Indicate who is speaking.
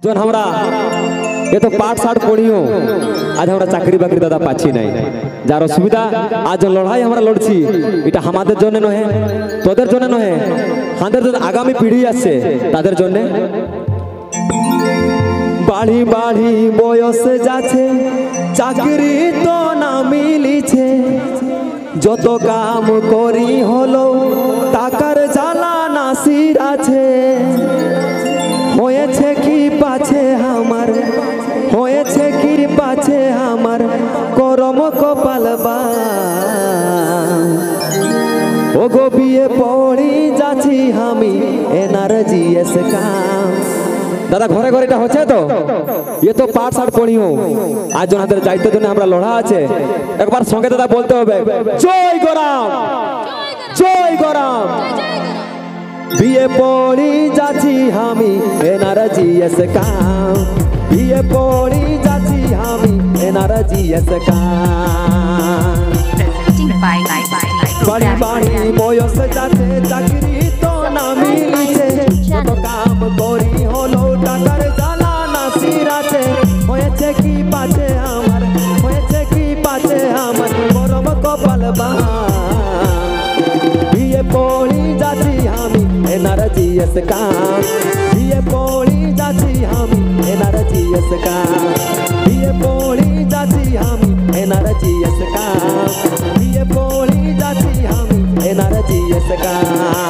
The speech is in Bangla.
Speaker 1: जो हमरा ये तो पाठ साठ पढ़ियो आज हमरा चाकरी बाकरी दादा पाची नहीं जार असुविधा आज लड़ाई हमरा लड़ছি এটা আমাদের জন্য নহে তোদের জন্য নহে আমাদের যে আগামী পিঢ়ি আছে তাদের জন্য বাড়ি বাড়ি বয়স যাচ্ছে চাকরি তো না মিলিছে যত কাম করি হলো টাকার জ্বালা নাসির আছে হয়েছে কি পাছে আমার হয়েছে কি পাছে আমার করম কপাল বা ও গো বিয়ে পড়ি যাচ্ছি আমি এনার্জিএস কাম দাদা ঘরে ঘরে এটা হচ্ছে তো ये तो पाठ साठ पढ़ियो आज जोनाদের যাইতে জন্য আমরা লড়া আছে একবার সঙ্গে দাদা বলতে হবে জয় গরাম জয় গরাম বিয়ে পড়ি যাচ্ছি আমি এনার্জিএস কাম বিয়ে পড়ি যাচ্ছি আমি এনার্জিএস কাম বাড়ি বাড়ি বয়স যাচ্ছে চাকরি তো না মিলিছে যত কাম করি হলো টাকার জ্বালা নাসির আছে হয়েছে কি পাছে আমার হয়েছে কি পাছে আমার গরম কপাল বা বিয়ে পড়ি যাচ্ছি আমি এনার্জিএস কাম বিয়ে পড়ি যাচ্ছি আমি এনার্জিএস কাম বিয়ে পড়ি যাচ্ছি আমি এনার্জিএস কাম বিয়ে পড়ি যাচ্ছি আমি এনার্জিএস কাম